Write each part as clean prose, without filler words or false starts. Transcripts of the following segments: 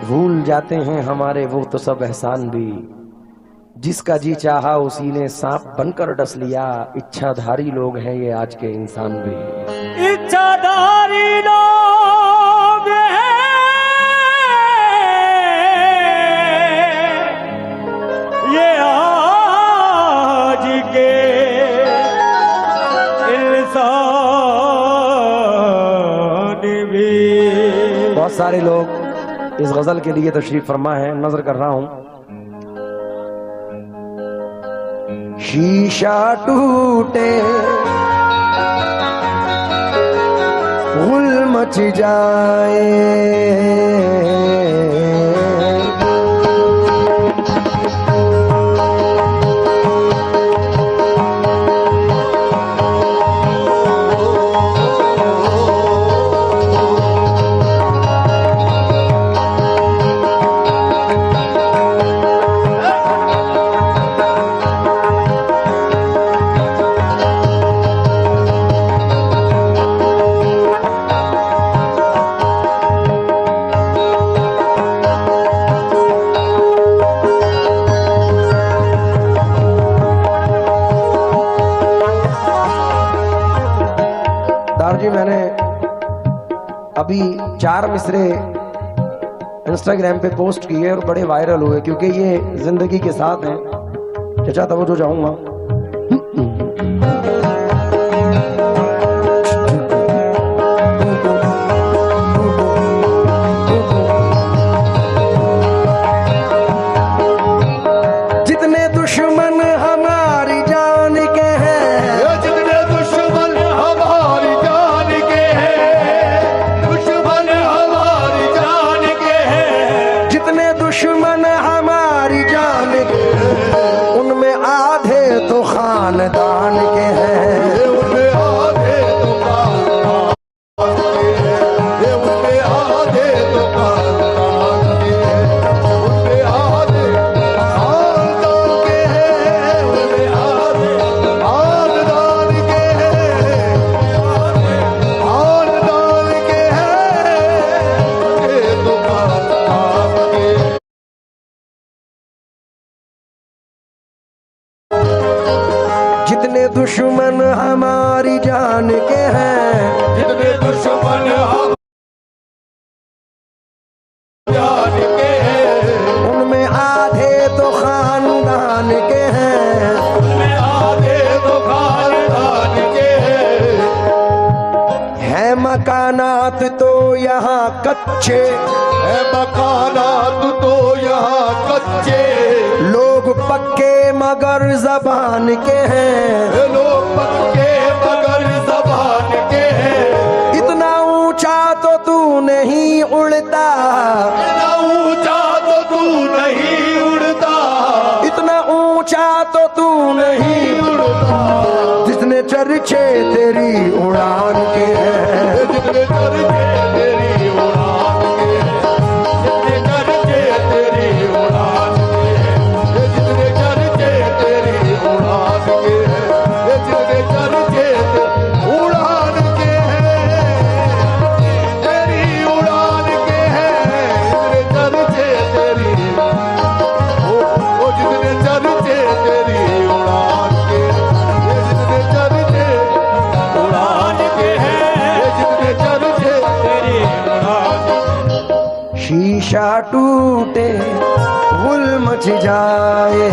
भूल जाते हैं हमारे वो तो सब एहसान भी, जिसका जी चाहा उसी ने सांप बनकर डस लिया। इच्छाधारी लोग हैं ये आज के इंसान भी, इच्छाधारी लोग हैं ये आज के इंसान भी। बहुत सारे लोग इस गजल के लिए तशरीफ फरमा है, नजर कर रहा हूं। शीशा टूटे गुल मच जाए, जी मैंने अभी 4 मिसरे इंस्टाग्राम पे पोस्ट किए और बड़े वायरल हुए, क्योंकि ये जिंदगी के साथ हैं। चाचा तवज्जो चाहूंगा। जितने दुश्मन हमारी जान के हैं, जितने दुश्मन हमारी जान के हैं, दुश्मन हमारी जान के हैं, जितने दुश्मन हमारी जान के हैं, उनमें आधे तो खानदान के हैं। उनमें आधे तो खानदान के हैं, उनमें आधे तो खानदान के हैं, उनमें आधे खानदान के हैं, उनमें आधे खानदान के हैं, खानदान के हैं, उनके तो खानदान के हैं। जितने दुश्मन हमारी जान के हैं, जितने दुश्मन हम जान के हैं, उनमें आधे तो खानदान के हैं। उनमें आधे तो खानदान के है मकानात तो यहाँ कच्चे, है मकानात तो यहाँ कच्चे, लोग पक्के मगर जबान के हैं। लोग पक्के मगर जबान के हैं। इतना ऊंचा तो तू नहीं उड़ता, इतना ऊंचा तो तू नहीं उड़ता, इतना ऊंचा तो तू नहीं उड़ता, जितने चर्चे तेरी उड़ान के हैं। जितने चर्चे तेरी उड़ान के हैं, जितने चर्चे तेरी उड़ान के हैं, जितने चर्चे तेरी उड़ान के हैं, जितने चर्चे उड़ान के हैं, तेरी उड़ान के हैं, जितने चर्चे तेरी जितने चर्चे तेरी उड़ान के, जितने चर्चे उड़ान के हैं, जितने चर्चे तेरी उड़ान। शीशा टूटे गुल मच जाए,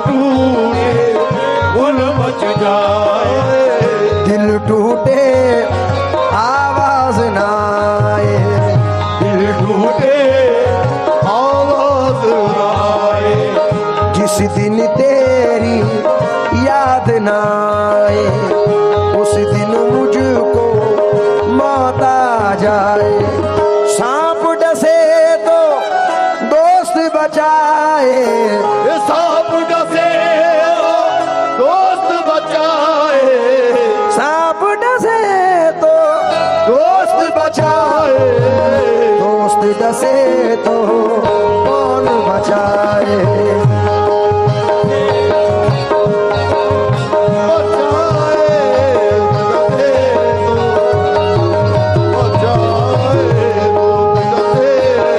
टूटे गुल मच जाए, दिल टूटे आवाज ना आए। दिल टूटे आवाज आए, जिस दिन तेरी याद ना आए, उस दिन मुझको मौत आ जाए। सांप डसे तो दोस्त बचाए, सांप डसे दोस्त बचाए, सांप डसे तो दोस्त बचाए, दोस्त डसे तो कौन बचाए। बचाए, बचाए,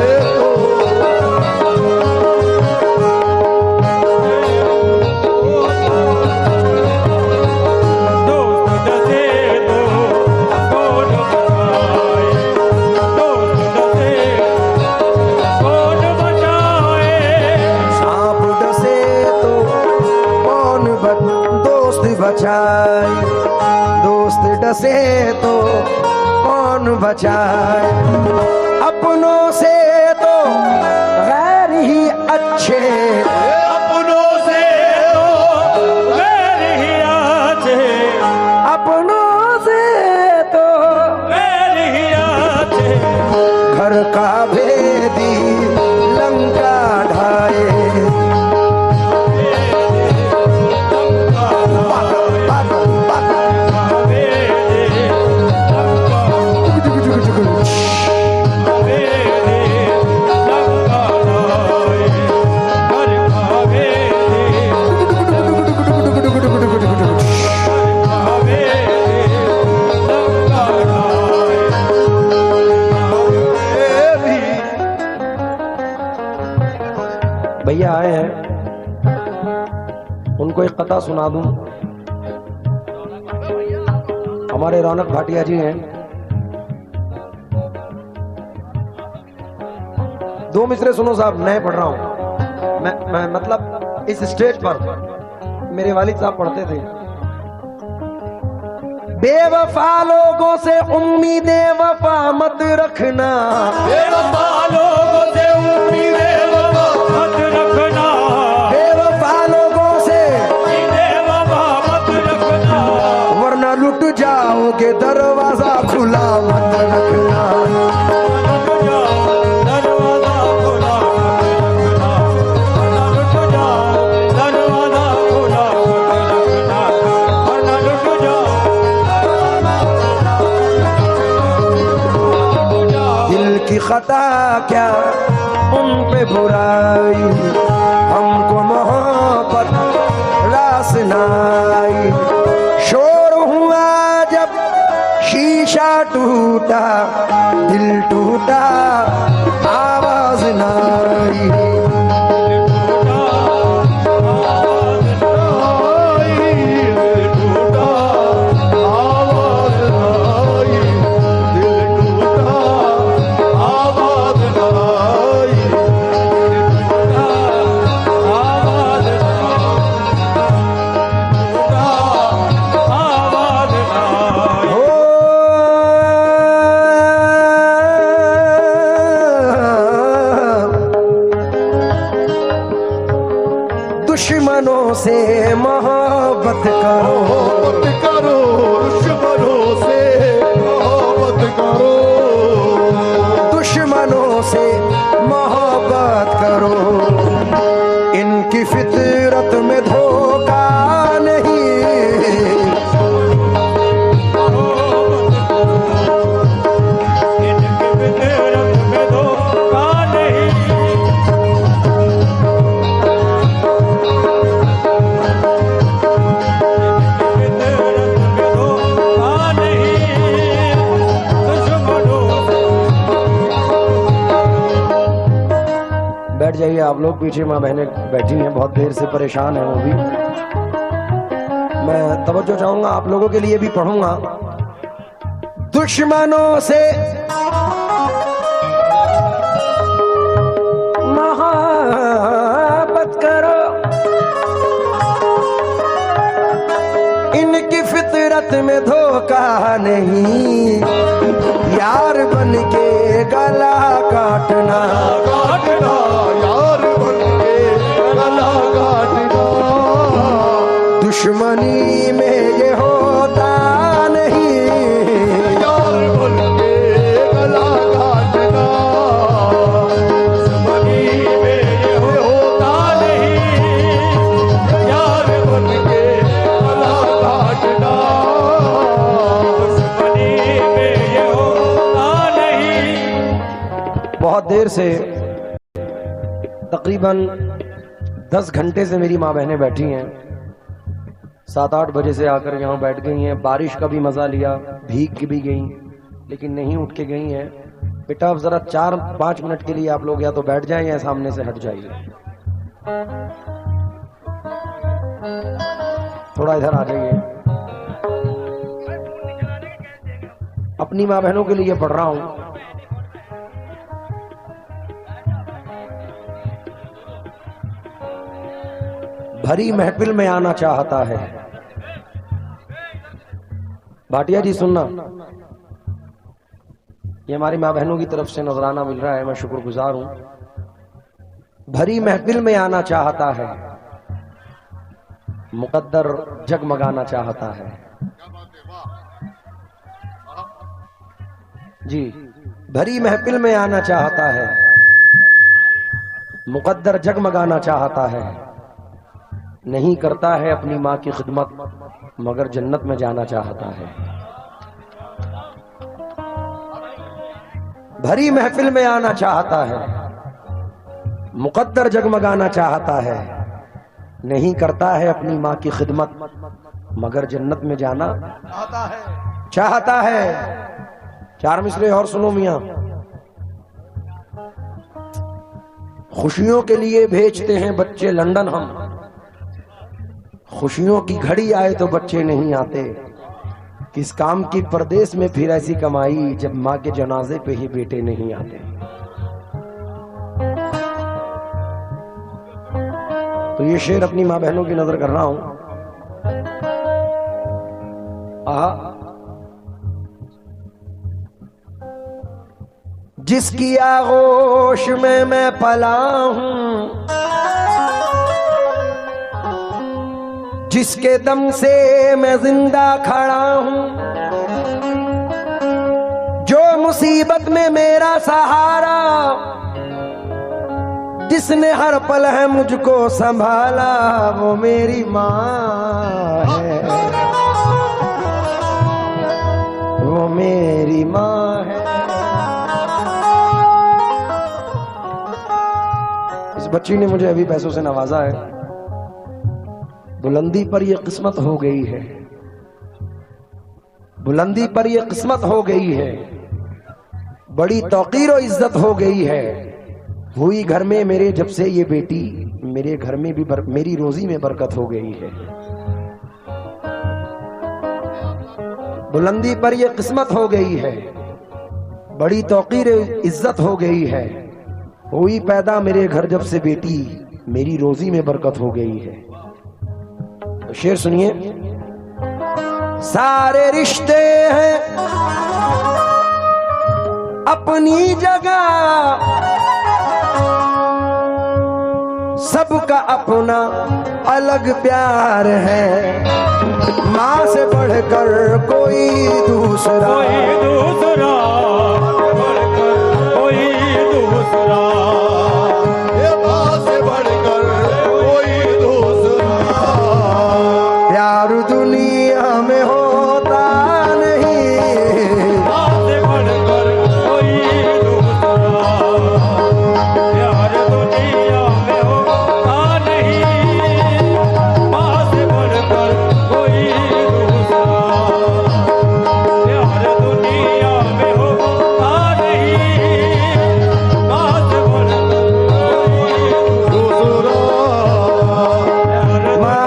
बचाए, दोस्त डसे तो कौन बचाए, अपनों से तो गैर ही अच्छे, अपनों से तो गैर ही अच्छे, अपनों से तो गैर ही अच्छे, घर का भेदी लंका ढाए, भैया आए हैं, उनको एक कथा सुना दूं। हमारे रौनक भाटिया जी हैं, दो मिसरे सुनो साहब, नए पढ़ रहा हूं मैं मतलब इस स्टेज पर मेरे वालिद साहब पढ़ते थे। बेवफा लोगों से उम्मीदें वफा मत रखना, बेवफा लोगों से उम्मीदें वफा मत रखना, बेवफा लोगों से उम्मीदें वफा मत रखना, वरना लुट जाओगे, दरवाजा खुला मत रखना, लुट जाओ दरवाजा खुला मत रखना, लुट जाओ दरवाजा खुला मत रखना, वरना लुट जाओ। दिल की खता क्या उन पे बुराई, हमको मोहब्बत रास नाई, शोर हुआ जब शीशा टूटा, दिल टूटा आवाज नाई, दुश्मनों से मोहब्बत करो, मोहब्बत करो, दुश्मनों से मोहब्बत करो, दुश्मनों से मोहब्बत करो, इनकी फितरत में धोखा नहीं, इनके फितरत में धोखा नहीं, बैठ जाइए आप लोग, पीछे माँ बहनें बैठी हैं, बहुत देर से परेशान हैं वो भी। मैं तवज्जो चाहूंगा, आप लोगों के लिए भी पढ़ूंगा। दुश्मनों से मोहब्बत करो, इनकी फितरत में धोखा नहीं, यार बन के गला काटना, काटना यार बन के गला काटना, दुश्मनी में ये होता नहीं, यार बन के गला काटना, दुश्मनी में ये होता नहीं, यार बन के गला काटना, दुश्मनी में ये होता नहीं। बहुत देर से तकरीबन 10 घंटे से मेरी माँ बहनें बैठी हैं, 7-8 बजे से आकर यहाँ बैठ गई हैं। बारिश का भी मजा लिया, भीग के भी गई, लेकिन नहीं उठ के गई हैं। बेटा अब जरा 4-5 मिनट के लिए आप लोग या तो बैठ जाएं या सामने से हट जाइए, थोड़ा इधर आ जाइए। अपनी माँ बहनों के लिए पढ़ रहा हूं। भरी महफिल में आना चाहता है, भाटिया जी सुनना, ये हमारी माँ बहनों की तरफ से नजराना मिल रहा है, मैं शुक्रगुजार हूं। भरी महफिल में आना चाहता है, मुकद्दर जगमगाना चाहता है। जी, भरी महफिल में आना चाहता है, मुकद्दर जगमगाना चाहता है। नहीं करता है अपनी माँ की खिदमत, मगर जन्नत में जाना चाहता है। भरी महफिल में आना चाहता है, मुकद्दर जगमगाना चाहता है। नहीं करता है अपनी माँ की खिदमत, मगर जन्नत में जाना चाहता है। 4 मिसरे और सुनो मियां। खुशियों के लिए भेजते हैं बच्चे लंदन हम, खुशियों की घड़ी आए तो बच्चे नहीं आते। किस काम की परदेश में फिर ऐसी कमाई, जब माँ के जनाजे पे ही बेटे नहीं आते। तो ये शेर अपनी माँ बहनों की नजर कर रहा हूं। जिसकी आगोश में मैं पला हूं, जिसके दम से मैं जिंदा खड़ा हूं, जो मुसीबत में मेरा सहारा, जिसने हर पल है मुझको संभाला, वो मेरी माँ है, वो मेरी माँ है। इस बच्ची ने मुझे अभी पैसों से नवाजा है। बुलंदी पर ये किस्मत हो गई है, बुलंदी पर ये किस्मत हो गई है, बड़ी तौकीर और इज्जत हो गई है। हुई घर में मेरे जब से ये बेटी, मेरे घर में भी मेरी रोजी में बरकत हो गई है। बुलंदी पर ये किस्मत हो गई है, बड़ी तौकीर इज्जत हो गई है। हुई पैदा मेरे घर जब से बेटी, मेरी रोजी में बरकत हो गई है। तो शेर सुनिए। सारे रिश्ते हैं अपनी जगह, सबका अपना अलग प्यार है। माँ से बढ़कर कोई दूसरा, कोई दूसरा, ये माँ से बढ़कर कोई दूसरा। प्यार दुनिया में होता नहीं, माँ से बढ़कर कोई दूसरा। प्यार दुनिया में होता नहीं, माँ से बढ़कर कोई दूसरा। प्यार दुनिया में होता नहीं, माँ से बढ़कर कोई दूसरा। माँ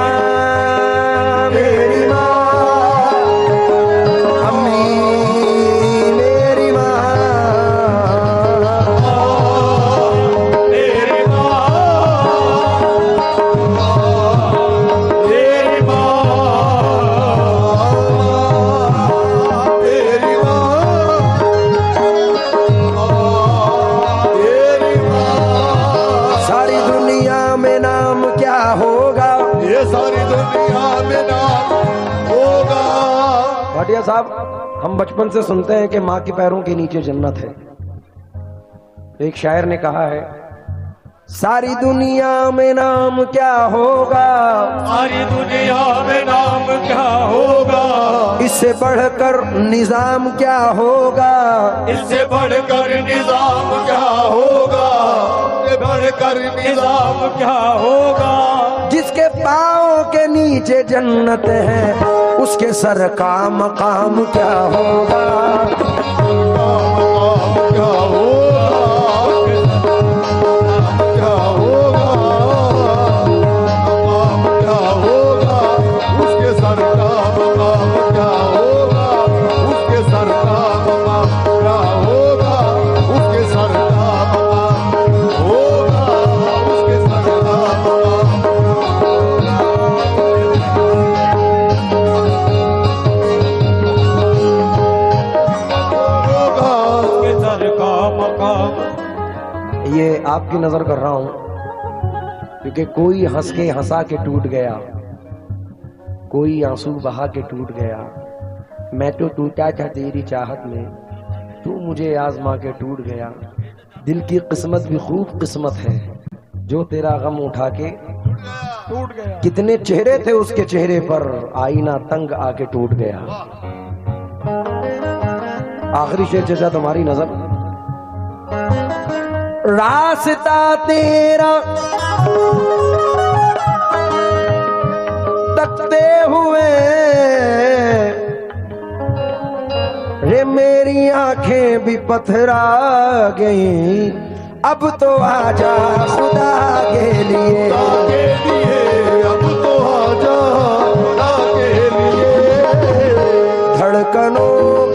मेरी माँ, अम्मी मेरी माँ, तेरी माँ, तेरी तेरी माँ, सारी दुनिया में नाम क्या होगा। ये सारी दुनिया में नाम होगा। भाटिया साहब, हम बचपन से सुनते हैं कि माँ के पैरों के नीचे जन्नत है। एक शायर ने कहा है, सारी दुनिया में नाम क्या होगा, सारी दुनिया में नाम क्या होगा। इससे बढ़कर निजाम क्या होगा। इससे बढ़कर निजाम क्या होगा। ये बढ़कर निजाम क्या होगा। जिसके पाँव के नीचे जन्नत है, उसके सर का मकाम क्या होगा। क्या होगा, क्या होगा, क्या होगा, उसके सर का मकाम क्या होगा, उसके सर का मकाम क्या होगा, उसके सर का मकाम होगा, उसके सर का मकाम। ये आपकी नजर कर रहा हूं क्योंकि कोई हंस के हंसा के टूट गया, कोई आंसू बहा के टूट गया। मैं तो टूटा था तेरी चाहत में, तू मुझे आजमा के टूट गया। दिल की किस्मत भी खूब किस्मत है जो तेरा गम उठा के टूट गया। कितने चेहरे थे उसके चेहरे पर, आईना तंग आके टूट गया। आखिरी शेर चचा तुम्हारी नजर। रास्ता तेरा तकते हुए रे मेरी आंखें भी पथरा गई। अब तो आजा खुदा के लिए, अब तो आजा खुदा के लिए। धड़कनों